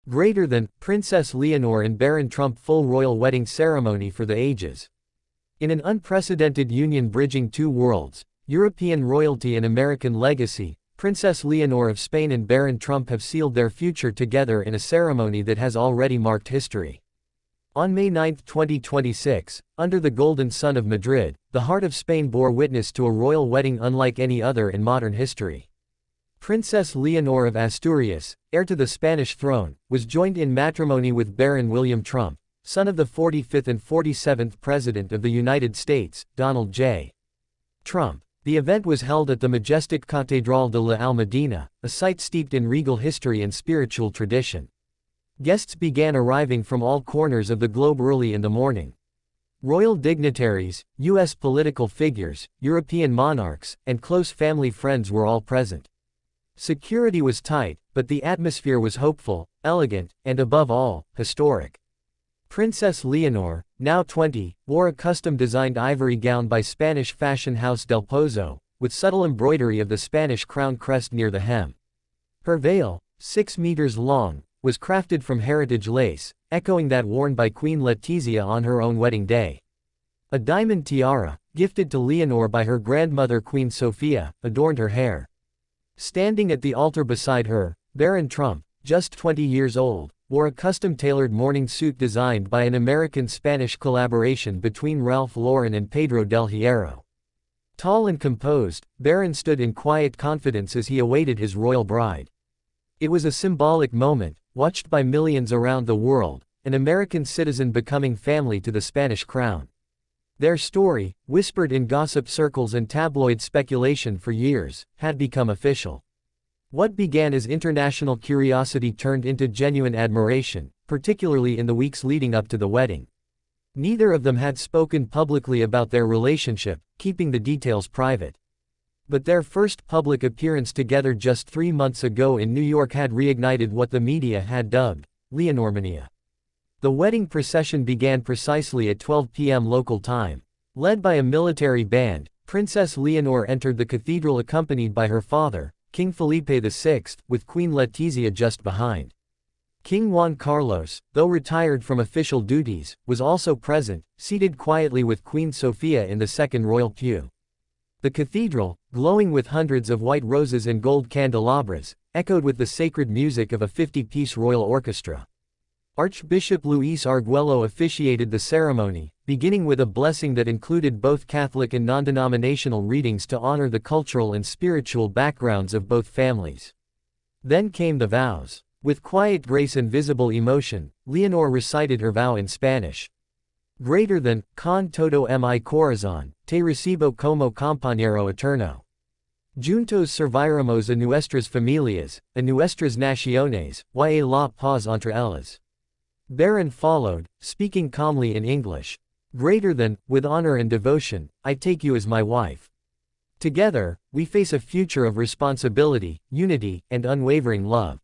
Greater than, Princess Leonor and Baron Trump full royal wedding ceremony for the ages. In an unprecedented union bridging two worlds, European royalty and American legacy, Princess Leonor of Spain and Baron Trump have sealed their future together in a ceremony that has already marked history. On May 9, 2026, under the golden sun of Madrid, the heart of Spain bore witness to a royal wedding unlike any other in modern history. Princess Leonor of Asturias, heir to the Spanish throne, was joined in matrimony with Baron William Trump, son of the 45th and 47th President of the United States, Donald J. Trump. The event was held at the majestic Catedral de la Almudena, a site steeped in regal history and spiritual tradition. Guests began arriving from all corners of the globe early in the morning. Royal dignitaries, U.S. political figures, European monarchs, and close family friends were all present. Security was tight, but the atmosphere was hopeful, elegant, and above all, historic. Princess Leonor, now 20, wore a custom-designed ivory gown by Spanish fashion house Del Pozo, with subtle embroidery of the Spanish crown crest near the hem. Her veil, 6 meters long, was crafted from heritage lace, echoing that worn by Queen Letizia on her own wedding day. A diamond tiara, gifted to Leonor by her grandmother Queen Sofia, adorned her hair. Standing at the altar beside her, Baron Trump, just 20 years old, wore a custom-tailored morning suit designed by an American-Spanish collaboration between Ralph Lauren and Pedro del Hierro. Tall and composed, Baron stood in quiet confidence as he awaited his royal bride. It was a symbolic moment, watched by millions around the world, an American citizen becoming family to the Spanish crown. Their story, whispered in gossip circles and tabloid speculation for years, had become official. What began as international curiosity turned into genuine admiration, particularly in the weeks leading up to the wedding. Neither of them had spoken publicly about their relationship, keeping the details private. But their first public appearance together just 3 months ago in New York had reignited what the media had dubbed Leonormania. The wedding procession began precisely at 12 p.m. local time. Led by a military band, Princess Leonor entered the cathedral accompanied by her father, King Felipe VI, with Queen Letizia just behind. King Juan Carlos, though retired from official duties, was also present, seated quietly with Queen Sofia in the second royal pew. The cathedral, glowing with hundreds of white roses and gold candelabras, echoed with the sacred music of a 50-piece royal orchestra. Archbishop Luis Arguello officiated the ceremony, beginning with a blessing that included both Catholic and non-denominational readings to honor the cultural and spiritual backgrounds of both families. Then came the vows. With quiet grace and visible emotion, Leonor recited her vow in Spanish. Greater than, con todo mi corazón, te recibo como compañero eterno. Juntos serviremos a nuestras familias, a nuestras naciones, y a la paz entre ellas. Baron followed, speaking calmly in English. Greater than, with honor and devotion, I take you as my wife. Together, we face a future of responsibility, unity, and unwavering love.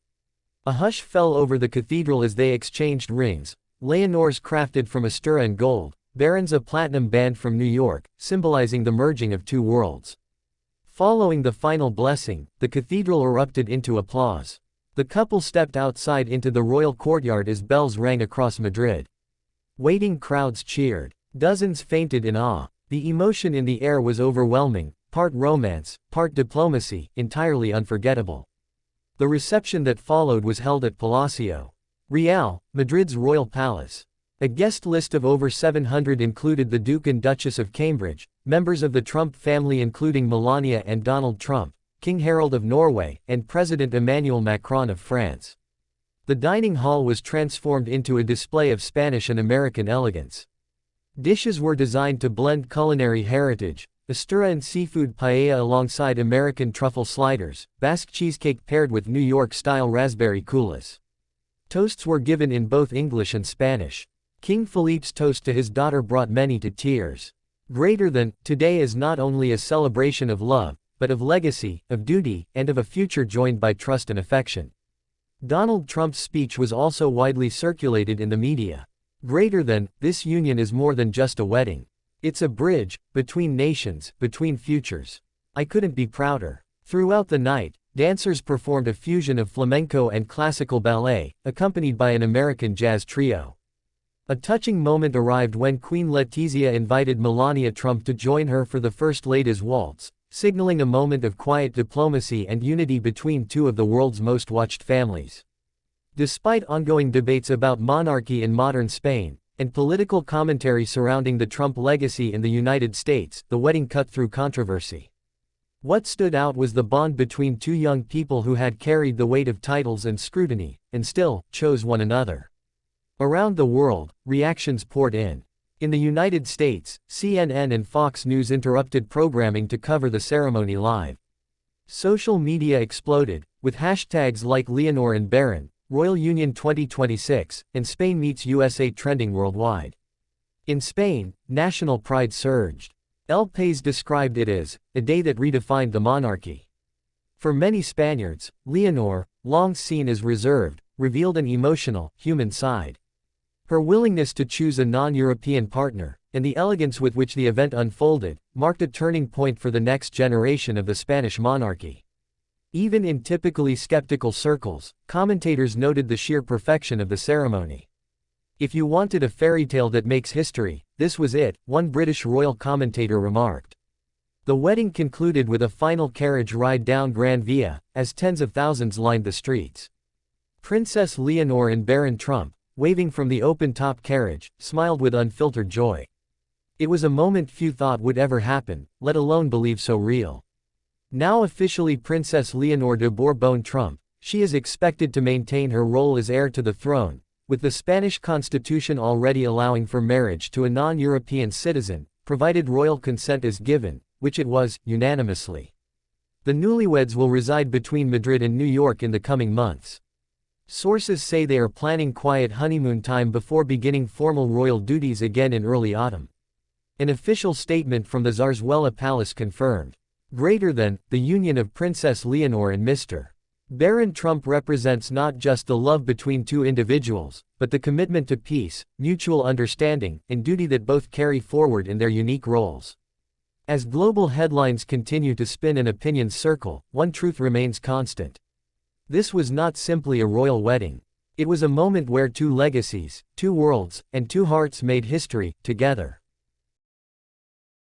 A hush fell over the cathedral as they exchanged rings, Leonor's crafted from Astura and gold, Baron's a platinum band from New York, symbolizing the merging of two worlds. Following the final blessing, the cathedral erupted into applause. The couple stepped outside into the royal courtyard as bells rang across Madrid. Waiting crowds cheered. Dozens fainted in awe. The emotion in the air was overwhelming, part romance, part diplomacy, entirely unforgettable. The reception that followed was held at Palacio Real, Madrid's royal palace. A guest list of over 700 included the Duke and Duchess of Cambridge, members of the Trump family including Melania and Donald Trump, King Harald of Norway, and President Emmanuel Macron of France. The dining hall was transformed into a display of Spanish and American elegance. Dishes were designed to blend culinary heritage, Astura and seafood paella alongside American truffle sliders, Basque cheesecake paired with New York-style raspberry coulis. Toasts were given in both English and Spanish. King Felipe's toast to his daughter brought many to tears. Greater than, today is not only a celebration of love, but of legacy, of duty, and of a future joined by trust and affection. Donald Trump's speech was also widely circulated in the media. Greater than, this union is more than just a wedding. It's a bridge, between nations, between futures. I couldn't be prouder. Throughout the night, dancers performed a fusion of flamenco and classical ballet, accompanied by an American jazz trio. A touching moment arrived when Queen Letizia invited Melania Trump to join her for the First Lady's waltz, signaling a moment of quiet diplomacy and unity between two of the world's most watched families. Despite ongoing debates about monarchy in modern Spain, and political commentary surrounding the Trump legacy in the United States, the wedding cut through controversy. What stood out was the bond between two young people who had carried the weight of titles and scrutiny, and still chose one another. Around the world, reactions poured in. In the United States, CNN and Fox News interrupted programming to cover the ceremony live. Social media exploded, with hashtags like Leonor and Barron, Royal Union 2026, and Spain meets USA trending worldwide. In Spain, national pride surged. El País described it as a day that redefined the monarchy. For many Spaniards, Leonor, long seen as reserved, revealed an emotional, human side. Her willingness to choose a non-European partner, and the elegance with which the event unfolded, marked a turning point for the next generation of the Spanish monarchy. Even in typically skeptical circles, commentators noted the sheer perfection of the ceremony. "If you wanted a fairy tale that makes history, this was it," one British royal commentator remarked. The wedding concluded with a final carriage ride down Gran Via, as tens of thousands lined the streets. Princess Leonor and Baron Trump, waving from the open-top carriage, smiled with unfiltered joy. It was a moment few thought would ever happen, let alone believe so real. Now officially Princess Leonor de Bourbon-Trump, she is expected to maintain her role as heir to the throne, with the Spanish constitution already allowing for marriage to a non-European citizen, provided royal consent is given, which it was, unanimously. The newlyweds will reside between Madrid and New York in the coming months. Sources say they are planning quiet honeymoon time before beginning formal royal duties again in early autumn. An official statement from the Zarzuela Palace confirmed. Greater than, the union of Princess Leonor and Mr. Baron Trump represents not just the love between two individuals, but the commitment to peace, mutual understanding, and duty that both carry forward in their unique roles. As global headlines continue to spin and opinions circle, one truth remains constant. This was not simply a royal wedding. It was a moment where two legacies, two worlds, and two hearts made history, together.